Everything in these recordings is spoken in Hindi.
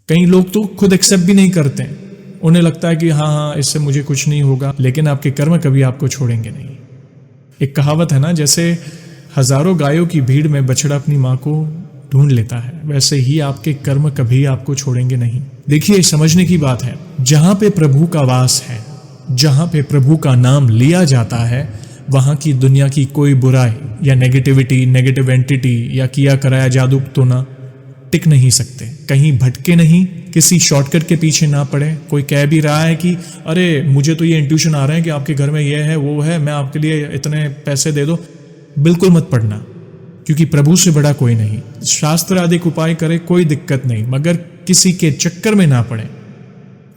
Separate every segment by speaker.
Speaker 1: कई लोग तो खुद एक्सेप्ट भी नहीं करते हैं, उन्हें लगता है कि हाँ हाँ इससे मुझे कुछ नहीं होगा, लेकिन आपके कर्म कभी आपको छोड़ेंगे नहीं। एक कहावत है ना, जैसे हजारों गायों की भीड़ में बछड़ा अपनी माँ को ढूंढ लेता है, वैसे ही आपके कर्म कभी आपको छोड़ेंगे नहीं। देखिए, समझने की बात है, जहां पे प्रभु का वास है, जहां पे प्रभु का नाम लिया जाता है, वहां की दुनिया की कोई बुराई या नेगेटिविटी, नेगेटिव एंटिटी या किया कराया जादू टोना टिक नहीं सकते। कहीं भटके नहीं, किसी शॉर्टकट के पीछे ना पड़े। कोई कह भी रहा है कि अरे मुझे तो ये इंट्यूशन आ रहा है कि आपके घर में ये है वो है, मैं आपके लिए इतने पैसे दे दो, बिल्कुल मत पढ़ना, क्योंकि प्रभु से बड़ा कोई नहीं। शास्त्र आदि उपाय करे, कोई दिक्कत नहीं, मगर किसी के चक्कर में ना पड़े,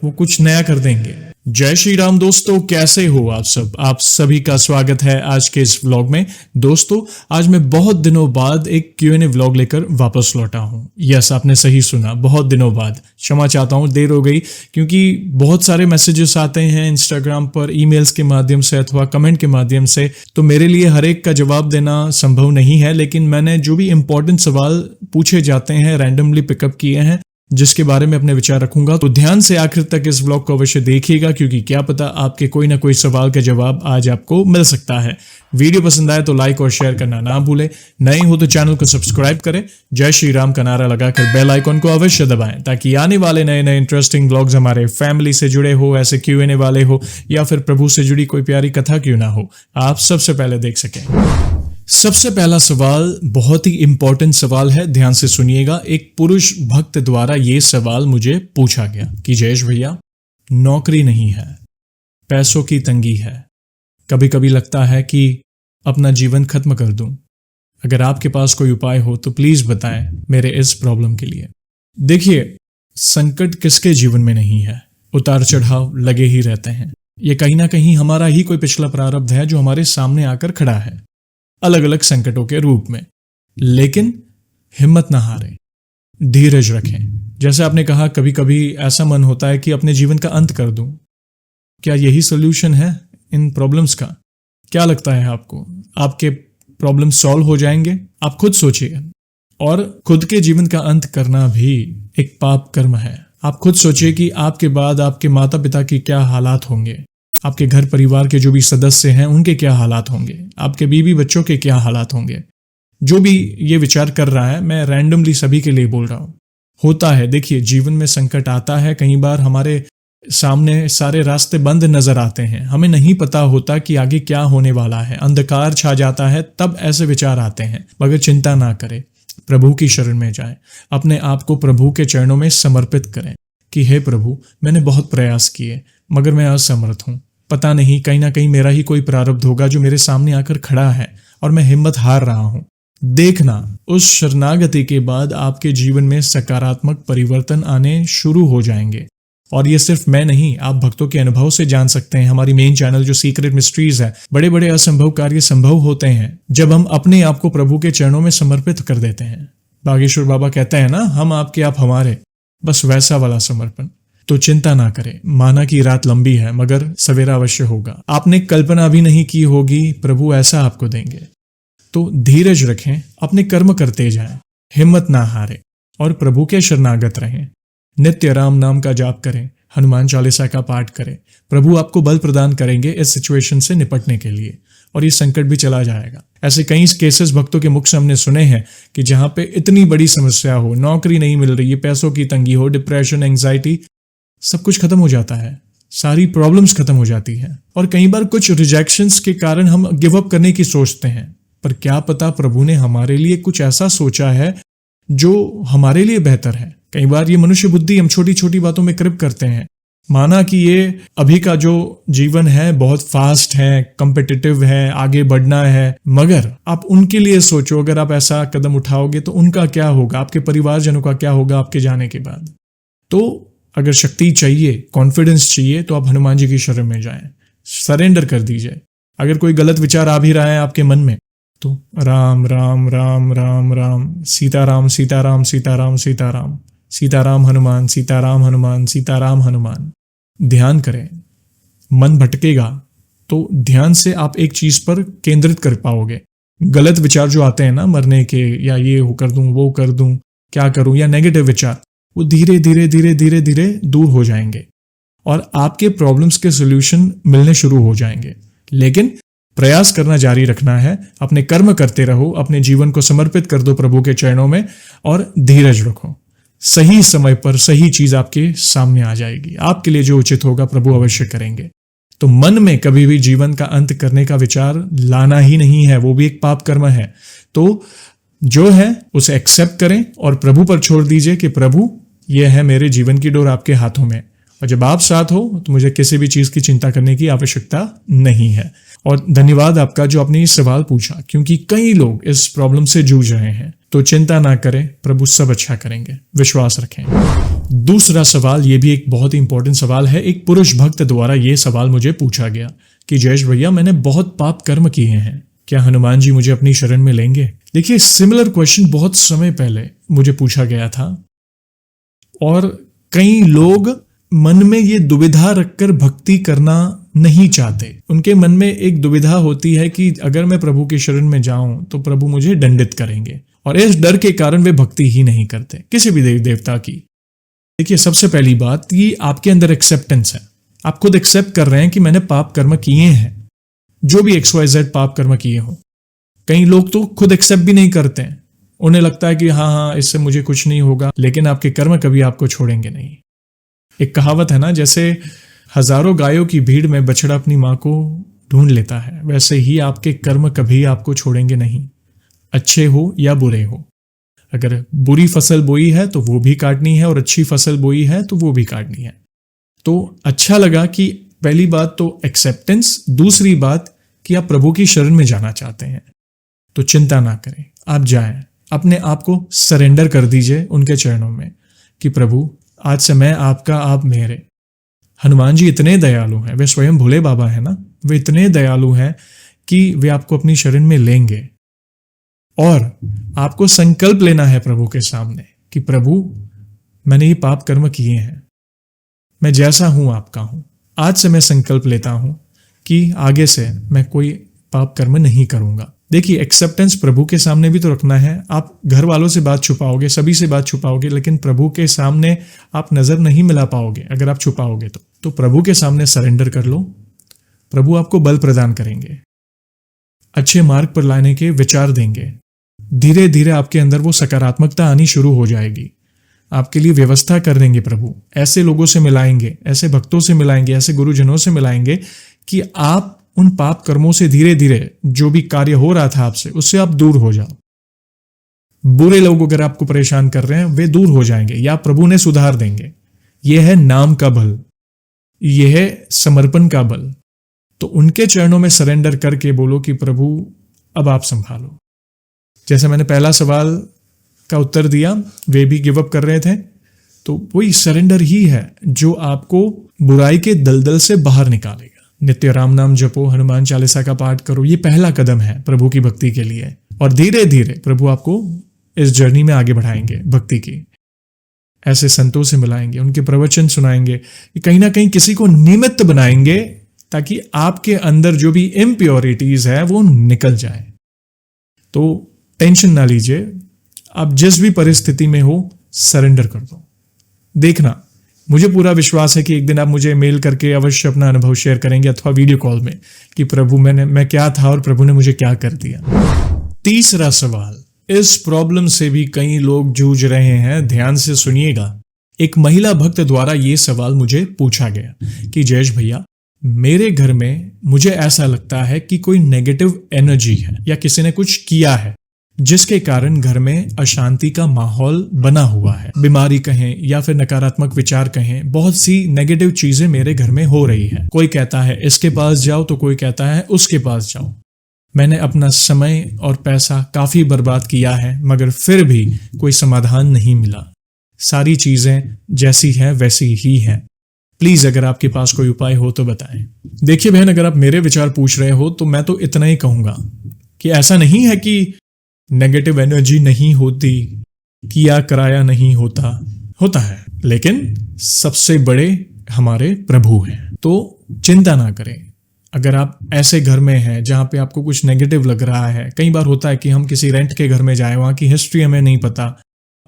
Speaker 1: वो कुछ नया कर देंगे। जय श्री राम दोस्तों, कैसे हो आप सब? आप सभी का स्वागत है आज के इस व्लॉग में। दोस्तों, आज मैं बहुत दिनों बाद एक Q&A व्लॉग लेकर वापस लौटा हूं। यस, आपने सही सुना, बहुत दिनों बाद। क्षमा चाहता हूं, देर हो गई, क्योंकि बहुत सारे मैसेजेस आते हैं इंस्टाग्राम पर, ईमेल्स के माध्यम से अथवा कमेंट के माध्यम से, तो मेरे लिए हर एक का जवाब देना संभव नहीं है। लेकिन मैंने जो भी इंपॉर्टेंट सवाल पूछे जाते हैं रैंडमली पिकअप किए हैं, जिसके बारे में अपने विचार रखूंगा। तो ध्यान से आखिर तक इस व्लॉग को अवश्य देखिएगा, क्योंकि क्या पता आपके कोई ना कोई सवाल का जवाब आज आपको मिल सकता है। वीडियो पसंद आए तो लाइक और शेयर करना ना भूलें। नए हो तो चैनल को सब्सक्राइब करें। जय श्री राम का नारा लगाकर बेल आइकन को अवश्य दबाएं, ताकि आने वाले नए नए इंटरेस्टिंग व्लॉग्स हमारे फैमिली से जुड़े हो, ऐसे Q&A वाले हो, या फिर प्रभु से जुड़ी कोई प्यारी कथा क्यों ना हो, आप सबसे पहले देख सकें। सबसे पहला सवाल बहुत ही इंपॉर्टेंट सवाल है, ध्यान से सुनिएगा। एक पुरुष भक्त द्वारा ये सवाल मुझे पूछा गया कि जयेश भैया, नौकरी नहीं है, पैसों की तंगी है, कभी कभी लगता है कि अपना जीवन खत्म कर दूं। अगर आपके पास कोई उपाय हो तो प्लीज बताएं मेरे इस प्रॉब्लम के लिए। देखिए, संकट किसके जीवन में नहीं है, उतार चढ़ाव लगे ही रहते हैं। ये कहीं ना कहीं हमारा ही कोई पिछला प्रारब्ध है जो हमारे सामने आकर खड़ा है, अलग अलग संकटों के रूप में। लेकिन हिम्मत ना हारें, धीरज रखें। जैसे आपने कहा, कभी कभी ऐसा मन होता है कि अपने जीवन का अंत कर दूं। क्या यही सोल्यूशन है इन प्रॉब्लम्स का? क्या लगता है आपको? आपके प्रॉब्लम सॉल्व हो जाएंगे? आप खुद सोचिए। और खुद के जीवन का अंत करना भी एक पाप कर्म है। आप खुद सोचिए कि आपके बाद आपके माता पिता के क्या हालात होंगे, आपके घर परिवार के जो भी सदस्य हैं उनके क्या हालात होंगे, आपके बीवी बच्चों के क्या हालात होंगे। जो भी ये विचार कर रहा है, मैं रैंडमली सभी के लिए बोल रहा हूं। होता है, देखिए, जीवन में संकट आता है, कई बार हमारे सामने सारे रास्ते बंद नजर आते हैं, हमें नहीं पता होता कि आगे क्या होने वाला है, अंधकार छा जाता है, तब ऐसे विचार आते हैं। मगर चिंता ना करें, प्रभु की शरण में जाएं, अपने आप को प्रभु के चरणों में समर्पित करें कि हे प्रभु, मैंने बहुत प्रयास किए मगर मैं असमर्थ हूं। पता नहीं, कहीं ना कहीं मेरा ही कोई प्रारब्ध होगा जो मेरे सामने आकर खड़ा है और मैं हिम्मत हार रहा हूं। देखना, उस शरणागति के बाद आपके जीवन में सकारात्मक परिवर्तन आने शुरू हो जाएंगे। और ये सिर्फ मैं नहीं, आप भक्तों के अनुभव से जान सकते हैं। हमारी मेन चैनल जो सीक्रेट मिस्ट्रीज है, बड़े बड़े असंभव कार्य संभव होते हैं जब हम अपने आप को प्रभु के चरणों में समर्पित कर देते हैं। बागेश्वर बाबा कहते हैं ना, हम आपके आप हमारे, बस वैसा वाला समर्पण। तो चिंता ना करें, माना कि रात लंबी है मगर सवेरा अवश्य होगा। आपने कल्पना भी नहीं की होगी, प्रभु ऐसा आपको देंगे। तो धीरज रखें, अपने कर्म करते जाएं, हिम्मत ना हारें और प्रभु के शरणागत रहें। नित्य राम नाम का जाप करें, हनुमान चालीसा का पाठ करें। प्रभु आपको बल प्रदान करेंगे इस सिचुएशन से निपटने के लिए, और ये संकट भी चला जाएगा। ऐसे कई केसेस भक्तों के मुख से हमने सुने हैं कि जहां पे इतनी बड़ी समस्या हो, नौकरी नहीं मिल रही है, पैसों की तंगी हो, डिप्रेशन, एंग्जाइटी, सब कुछ खत्म हो जाता है, सारी प्रॉब्लम्स खत्म हो जाती हैं। और कई बार कुछ रिजेक्शंस के कारण हम गिव अप करने की सोचते हैं, पर क्या पता प्रभु ने हमारे लिए कुछ ऐसा सोचा है जो हमारे लिए बेहतर है। कई बार ये मनुष्य बुद्धि, हम छोटी छोटी बातों में कृप करते हैं। माना कि ये अभी का जो जीवन है बहुत फास्ट है, कम्पिटिटिव है, आगे बढ़ना है, मगर आप उनके लिए सोचो, अगर आप ऐसा कदम उठाओगे तो उनका क्या होगा, आपके परिवारजनों का क्या होगा आपके जाने के बाद। तो अगर शक्ति चाहिए, कॉन्फिडेंस चाहिए, तो आप हनुमान जी की शरण में जाएं, सरेंडर कर दीजिए। अगर कोई गलत विचार आ भी रहा है आपके मन में, तो राम राम राम राम राम, सीताराम सीताराम सीताराम सीताराम, सीताराम हनुमान सीताराम हनुमान सीताराम हनुमान। ध्यान करें, मन भटकेगा तो ध्यान से आप एक चीज पर केंद्रित कर पाओगे। गलत विचार जो आते हैं ना, मरने के, या ये कर दूं, वो कर दूं, क्या करूं, या नेगेटिव विचार, वो धीरे धीरे धीरे धीरे धीरे दूर हो जाएंगे और आपके प्रॉब्लम्स के सोल्यूशन मिलने शुरू हो जाएंगे। लेकिन प्रयास करना जारी रखना है, अपने कर्म करते रहो, अपने जीवन को समर्पित कर दो प्रभु के चरणों में और धीरज रखो। सही समय पर सही चीज आपके सामने आ जाएगी। आपके लिए जो उचित होगा प्रभु अवश्य करेंगे। तो मन में कभी भी जीवन का अंत करने का विचार लाना ही नहीं है, वो भी एक पाप कर्म है। तो जो है उसे एक्सेप्ट करें और प्रभु पर छोड़ दीजिए कि प्रभु ये है मेरे जीवन की डोर आपके हाथों में, और जब आप साथ हो तो मुझे किसी भी चीज की चिंता करने की आवश्यकता नहीं है। और धन्यवाद आपका जो आपने ये सवाल पूछा, क्योंकि कई लोग इस प्रॉब्लम से जूझ रहे हैं। तो चिंता ना करें, प्रभु सब अच्छा करेंगे, विश्वास रखें। दूसरा सवाल, ये भी एक बहुत ही इंपॉर्टेंट सवाल है। एक पुरुष भक्त द्वारा ये सवाल मुझे पूछा गया कि जयेश भैया, मैंने बहुत पाप कर्म किए हैं, क्या हनुमान जी मुझे अपनी शरण में लेंगे? देखिए, सिमिलर क्वेश्चन बहुत समय पहले मुझे पूछा गया था और कई लोग मन में ये दुविधा रखकर भक्ति करना नहीं चाहते। उनके मन में एक दुविधा होती है कि अगर मैं प्रभु की शरण में जाऊं तो प्रभु मुझे दंडित करेंगे, और इस डर के कारण वे भक्ति ही नहीं करते किसी भी देवी देवता की। देखिए, सबसे पहली बात, ये आपके अंदर एक्सेप्टेंस है। आप खुद एक्सेप्ट कर रहे हैं कि मैंने पाप कर्म किए हैं, जो भी XYZ पाप कर्म किए हो। कई लोग तो खुद एक्सेप्ट भी नहीं करते हैं, उन्हें लगता है कि हाँ इससे मुझे कुछ नहीं होगा, लेकिन आपके कर्म कभी आपको छोड़ेंगे नहीं। एक कहावत है ना, जैसे हजारों गायों की भीड़ में बछड़ा अपनी मां को ढूंढ लेता है, वैसे ही आपके कर्म कभी आपको छोड़ेंगे नहीं, अच्छे हो या बुरे हो। अगर बुरी फसल बोई है तो वो भी काटनी है, और अच्छी फसल बोई है तो वो भी काटनी है। तो अच्छा लगा कि पहली बात तो एक्सेप्टेंस, दूसरी बात कि आप प्रभु की शरण में जाना चाहते हैं, तो चिंता ना करें, आप जाएं, अपने आप को सरेंडर कर दीजिए उनके चरणों में कि प्रभु आज से मैं आपका, आप मेरे। हनुमान जी इतने दयालु हैं, वे स्वयं भोले बाबा है ना, वे इतने दयालु हैं कि वे आपको अपनी शरण में लेंगे। और आपको संकल्प लेना है प्रभु के सामने कि प्रभु मैंने ये पाप कर्म किए हैं, मैं जैसा हूं आपका हूं, आज से मैं संकल्प लेता हूं कि आगे से मैं कोई पाप कर्म नहीं करूंगा। देखिए, एक्सेप्टेंस प्रभु के सामने भी तो रखना है। आप घर वालों से बात छुपाओगे, सभी से बात छुपाओगे, लेकिन प्रभु के सामने आप नजर नहीं मिला पाओगे अगर आप छुपाओगे तो प्रभु के सामने सरेंडर कर लो, प्रभु आपको बल प्रदान करेंगे, अच्छे मार्ग पर लाने के विचार देंगे। धीरे धीरे आपके अंदर वो सकारात्मकता आनी शुरू हो जाएगी, आपके लिए व्यवस्था कर देंगे प्रभु, ऐसे लोगों से मिलाएंगे, ऐसे भक्तों से मिलाएंगे, ऐसे गुरुजनों से मिलाएंगे कि आप उन पाप कर्मों से धीरे धीरे जो भी कार्य हो रहा था आपसे, उससे आप दूर हो जाओ। बुरे लोग अगर आपको परेशान कर रहे हैं, वे दूर हो जाएंगे या प्रभु ने सुधार देंगे। यह है नाम का बल, यह है समर्पण का बल। तो उनके चरणों में सरेंडर करके बोलो कि प्रभु अब आप संभालो। जैसे मैंने पहला सवाल का उत्तर दिया, वे भी गिव अप कर रहे थे, तो वही सरेंडर ही है जो आपको बुराई के दलदल से बाहर निकालेगा। नित्य राम नाम जपो, हनुमान चालीसा का पाठ करो, ये पहला कदम है प्रभु की भक्ति के लिए। और धीरे धीरे प्रभु आपको इस जर्नी में आगे बढ़ाएंगे भक्ति की। ऐसे संतों से मिलाएंगे, उनके प्रवचन सुनाएंगे, कहीं ना कहीं किसी को निमित्त बनाएंगे ताकि आपके अंदर जो भी इम्प्योरिटीज है वो निकल जाए। तो टेंशन ना लीजिए, आप जिस भी परिस्थिति में हो सरेंडर कर दो। देखना, मुझे पूरा विश्वास है कि एक दिन आप मुझे मेल करके अवश्य अपना अनुभव शेयर करेंगे अथवा वीडियो कॉल में कि प्रभु मैं क्या था और प्रभु ने मुझे क्या कर दिया। तीसरा सवाल, इस प्रॉब्लम से भी कई लोग जूझ रहे हैं, ध्यान से सुनिएगा। एक महिला भक्त द्वारा यह सवाल मुझे पूछा गया कि जयेश भैया, मेरे घर में मुझे ऐसा लगता है कि कोई नेगेटिव एनर्जी है या किसी ने कुछ किया है जिसके कारण घर में अशांति का माहौल बना हुआ है। बीमारी कहें या फिर नकारात्मक विचार कहें, बहुत सी नेगेटिव चीजें मेरे घर में हो रही है। कोई कहता है इसके पास जाओ तो कोई कहता है उसके पास जाओ। मैंने अपना समय और पैसा काफी बर्बाद किया है, मगर फिर भी कोई समाधान नहीं मिला। सारी चीजें जैसी है वैसी ही है। प्लीज अगर आपके पास कोई उपाय हो तो बताएं। देखिए बहन, अगर आप मेरे विचार पूछ रहे हो तो मैं तो इतना ही कहूंगा कि ऐसा नहीं है कि नेगेटिव एनर्जी नहीं होती, किया कराया नहीं होता है, लेकिन सबसे बड़े हमारे प्रभु हैं। तो चिंता ना करें। अगर आप ऐसे घर में हैं जहां पे आपको कुछ नेगेटिव लग रहा है, कई बार होता है कि हम किसी रेंट के घर में जाएं, वहां की हिस्ट्री हमें नहीं पता,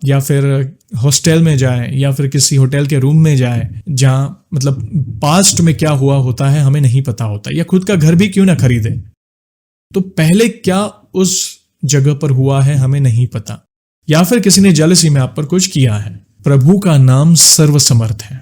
Speaker 1: या फिर हॉस्टल में जाए या फिर किसी होटल के रूम में जाए जहां मतलब पास्ट में क्या हुआ होता है हमें नहीं पता होता, या खुद का घर भी क्यों ना खरीदे तो पहले क्या उस जगह पर हुआ है हमें नहीं पता, या फिर किसी ने जेलसी में आप पर कुछ किया है। प्रभु का नाम सर्वसमर्थ है,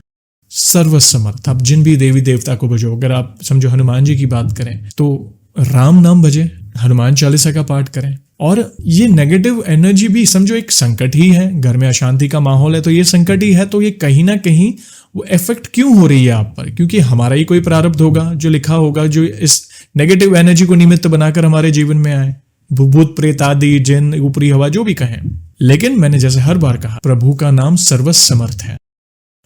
Speaker 1: सर्वसमर्थ। आप जिन भी देवी देवता को भजो, अगर आप समझो हनुमान जी की बात करें तो राम नाम भजे, हनुमान चालीसा का पाठ करें। और ये नेगेटिव एनर्जी भी समझो एक संकट ही है, घर में अशांति का माहौल है तो ये संकट ही है, तो ये कहीं ना कहीं वो इफेक्ट क्यों हो रही है आप पर, क्योंकि हमारा ही कोई प्रारब्ध होगा जो लिखा होगा जो इस नेगेटिव एनर्जी को निमित्त बनाकर हमारे जीवन में आए, भूत प्रेत आदि जिन ऊपरी हवा जो भी कहें। लेकिन मैंने जैसे हर बार कहा, प्रभु का नाम सर्वसमर्थ है।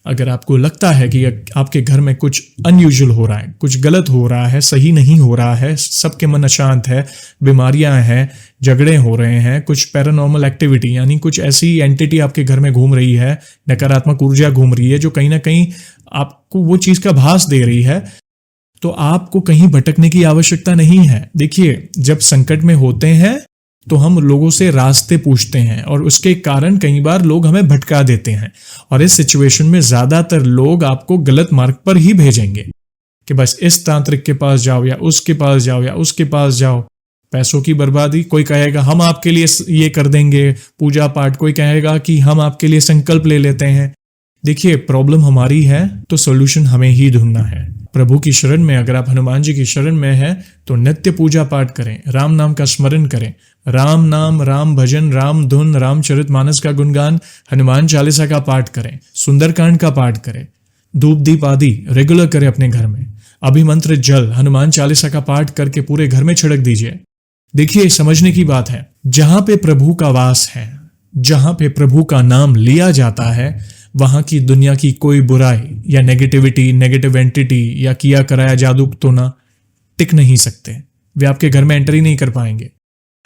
Speaker 1: अगर आपको लगता है कि आपके घर में कुछ अनयूजुअल हो रहा है, कुछ गलत हो रहा है, सही नहीं हो रहा है, सबके मन अशांत है, बीमारियां हैं, झगड़े हो रहे हैं, कुछ पैरानॉर्मल एक्टिविटी यानी कुछ ऐसी एंटिटी आपके घर में घूम रही है, नकारात्मक ऊर्जा घूम रही है जो कहीं ना कहीं आपको वो चीज का भास दे रही है, तो आपको कहीं भटकने की आवश्यकता नहीं है। देखिए, जब संकट में होते हैं तो हम लोगों से रास्ते पूछते हैं और उसके कारण कई बार लोग हमें भटका देते हैं, और इस सिचुएशन में ज्यादातर लोग आपको गलत मार्ग पर ही भेजेंगे कि बस इस तांत्रिक के पास जाओ या उसके पास जाओ या उसके पास जाओ। पैसों की बर्बादी, कोई कहेगा हम आपके लिए ये कर देंगे पूजा पाठ, कोई कहेगा कि हम आपके लिए संकल्प ले लेते हैं। देखिए, प्रॉब्लम हमारी है तो सोल्यूशन हमें ही ढूंढना है। प्रभु की शरण में, अगर आप हनुमान जी की शरण में हैं तो नित्य पूजा पाठ करें, राम नाम का स्मरण करें, राम नाम, राम भजन, राम धुन, रामचरितमानस का गुणगान, हनुमान चालीसा का पाठ करें, सुंदरकांड का पाठ करें, धूप दीप आदि रेगुलर करें अपने घर में, अभिमंत्रित जल हनुमान चालीसा का पाठ करके पूरे घर में छिड़क दीजिए। देखिए, समझने की बात है, जहां पे प्रभु का वास है, जहां पे प्रभु का नाम लिया जाता है, वहां की दुनिया की कोई बुराई या नेगेटिविटी, नेगेटिव एंटिटी या किया कराया जादू टोना टिक नहीं सकते, वे आपके घर में एंटर ही नहीं कर पाएंगे।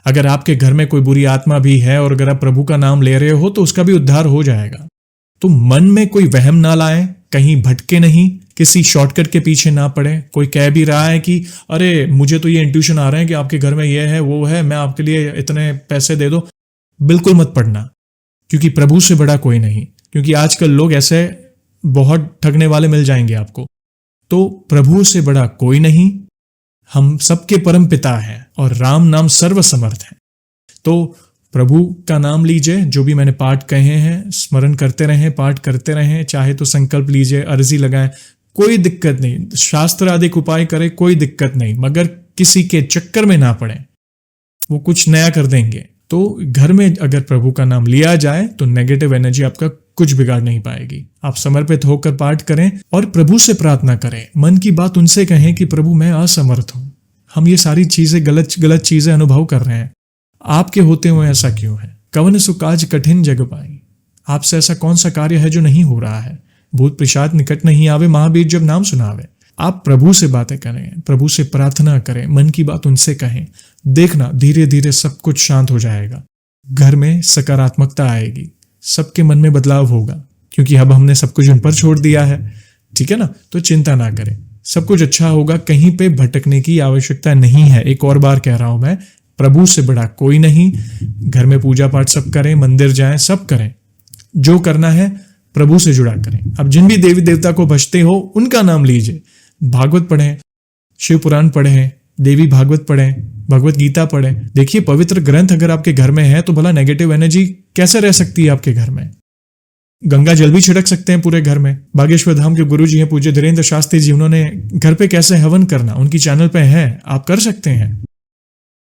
Speaker 1: अगर आपके घर में कोई बुरी आत्मा भी है और अगर आप प्रभु का नाम ले रहे हो तो उसका भी उद्धार हो जाएगा। तो मन में कोई वहम ना लाए, कहीं भटके नहीं, किसी शॉर्टकट के पीछे ना पड़े। कोई कह भी रहा है कि अरे मुझे तो ये इंट्यूशन आ रहे हैं कि आपके घर में ये है वो है, मैं आपके लिए इतने पैसे दे दो, बिल्कुल मत पड़ना, क्योंकि प्रभु से बड़ा कोई नहीं। क्योंकि आजकल लोग ऐसे बहुत ठगने वाले मिल जाएंगे आपको, तो प्रभु से बड़ा कोई नहीं, हम सबके परम पिता हैं और राम नाम सर्वसमर्थ है। तो प्रभु का नाम लीजिए, जो भी मैंने पाठ कहे हैं स्मरण करते रहें, पाठ करते रहें, चाहे तो संकल्प लीजिए, अर्जी लगाएं, कोई दिक्कत नहीं, शास्त्र आदि उपाय करें, कोई दिक्कत नहीं, मगर किसी के चक्कर में ना पड़े, वो कुछ नया कर देंगे। तो घर में अगर प्रभु का नाम लिया जाए तो नेगेटिव एनर्जी आपका कुछ बिगाड़ नहीं पाएगी। आप समर्पित होकर पाठ करें और प्रभु से प्रार्थना करें, मन की बात उनसे कहें कि प्रभु मैं असमर्थ हूं, हम ये सारी चीजें गलत चीजें अनुभव कर रहे हैं, आपके होते हुए ऐसा क्यों है, कवन सु काज कठिन जग पाई, आपसे ऐसा कौन सा कार्य है जो नहीं हो रहा है, भूत पिशाच निकट नहीं आवे, महावीर जब नाम सुनावे। आप प्रभु से बातें करें, प्रभु से प्रार्थना करें, मन की बात उनसे कहें, देखना धीरे धीरे सब कुछ शांत हो जाएगा, घर में सकारात्मकता आएगी, सबके मन में बदलाव होगा, क्योंकि अब हमने सब कुछ उन पर छोड़ दिया है। ठीक है ना, तो चिंता ना करें, सब कुछ अच्छा होगा, कहीं पे भटकने की आवश्यकता नहीं है। एक और बार कह रहा हूं मैं, प्रभु से बड़ा कोई नहीं। घर में पूजा पाठ सब करें, मंदिर जाएं, सब करें, जो करना है प्रभु से जुड़ा करें। अब जिन भी देवी देवता को भजते हो उनका नाम लीजिए, भागवत पढ़ें, शिव पुराण पढ़ें, देवी भागवत पढ़ें, भगवत गीता पढ़ें। देखिए, पवित्र ग्रंथ अगर आपके घर में है तो भला नेगेटिव एनर्जी कैसे रह सकती है आपके घर में। गंगा जल भी छिड़क सकते हैं पूरे घर में। बागेश्वर धाम के गुरु जी हैं पूज्य धीरेन्द्र शास्त्री जी, उन्होंने घर पे कैसे हवन करना उनकी चैनल पे है, आप कर सकते हैं।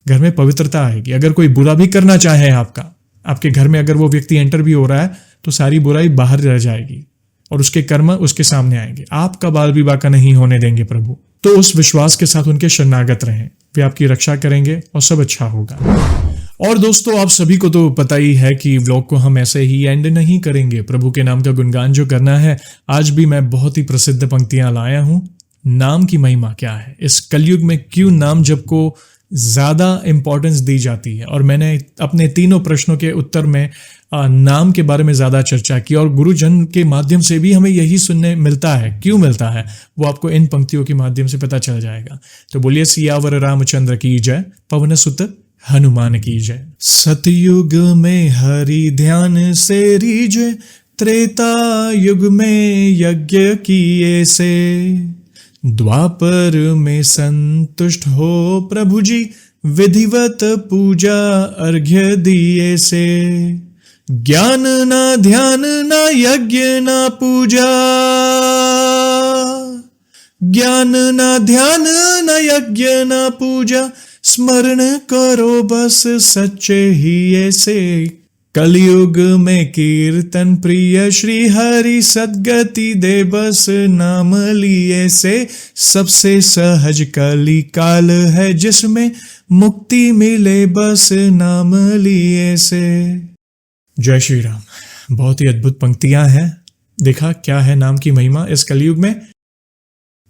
Speaker 1: घर में पवित्रता आएगी। अगर कोई बुरा भी करना चाहे आपके घर में, अगर वो व्यक्ति एंटर भी हो रहा है तो सारी बुराई बाहर रह जाएगी और उसके कर्म उसके सामने आएंगे। आपका बाल विवाह का नहीं होने देंगे प्रभु। तो उस विश्वास के साथ उनके शरणागत रहें, वे आपकी रक्षा करेंगे और सब अच्छा होगा। और दोस्तों, आप सभी को तो पता ही है कि व्लॉग को हम ऐसे ही एंड नहीं करेंगे। प्रभु के नाम का गुणगान जो करना है, आज भी मैं बहुत ही प्रसिद्ध पंक्तियां लाया हूं। नाम की महिमा क्या है, इस कलयुग में क्यों नाम जप को ज्यादा इंपॉर्टेंस दी जाती है, और मैंने अपने तीनों प्रश्नों के उत्तर में नाम के बारे में ज्यादा चर्चा की, और गुरुजन के माध्यम से भी हमें यही सुनने मिलता है। क्यों मिलता है वो आपको इन पंक्तियों के माध्यम से पता चल जाएगा। तो बोलिए सियावर रामचंद्र की जय, पवन सुत हनुमान की जय। सतयुग में हरि ध्यान से रीझे, त्रेता युग में यज्ञ किए से, द्वापर में संतुष्ट हो प्रभु जी, विधिवत पूजा अर्घ्य दिए से। ज्ञान ना ध्यान ना यज्ञ ना पूजा, ज्ञान ना ध्यान ना यज्ञ ना पूजा, स्मरण करो बस सच्चे ही ऐसे। कलयुग में कीर्तन प्रिय श्री हरि, सद्गति दे बस नाम लिए से। सबसे सहज कली काल है जिसमें, मुक्ति मिले बस नाम लिए से। जय श्री राम। बहुत ही अद्भुत पंक्तियां हैं। देखा क्या है नाम की महिमा इस कलयुग में।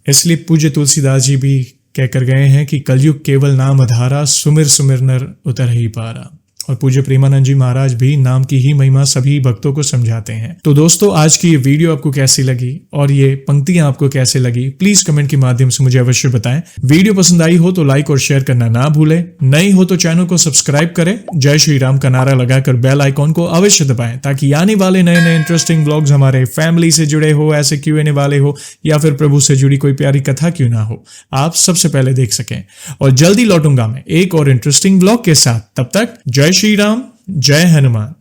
Speaker 1: इसलिए पूज्य तुलसीदास जी भी कहकर गए हैं कि कलयुग केवल नाम अधारा, सुमिर सुमिर नर उतर ही पारा। और पूज्य प्रेमानंद जी महाराज भी नाम की ही महिमा सभी भक्तों को समझाते हैं। तो दोस्तों, आज की ये वीडियो आपको कैसी लगी और ये पंक्तियां आपको कैसे लगी, प्लीज कमेंट के माध्यम से मुझे अवश्य बताएं। वीडियो पसंद आई हो तो लाइक और शेयर करना ना भूलें। नई हो तो चैनल को सब्सक्राइब करें। जय श्री राम का नारा लगाकर बेल आइकॉन को अवश्य दबाएं, ताकि आने वाले नए नए इंटरेस्टिंग व्लॉग्स हमारे फैमिली से जुड़े हो, ऐसे Q&A वाले हो, या फिर प्रभु से जुड़ी कोई प्यारी कथा क्यों ना हो, आप सबसे पहले देख सकें। और जल्दी लौटूंगा मैं एक और इंटरेस्टिंग व्लॉग के साथ। तब तक जय श्री राम, जय हनुमान।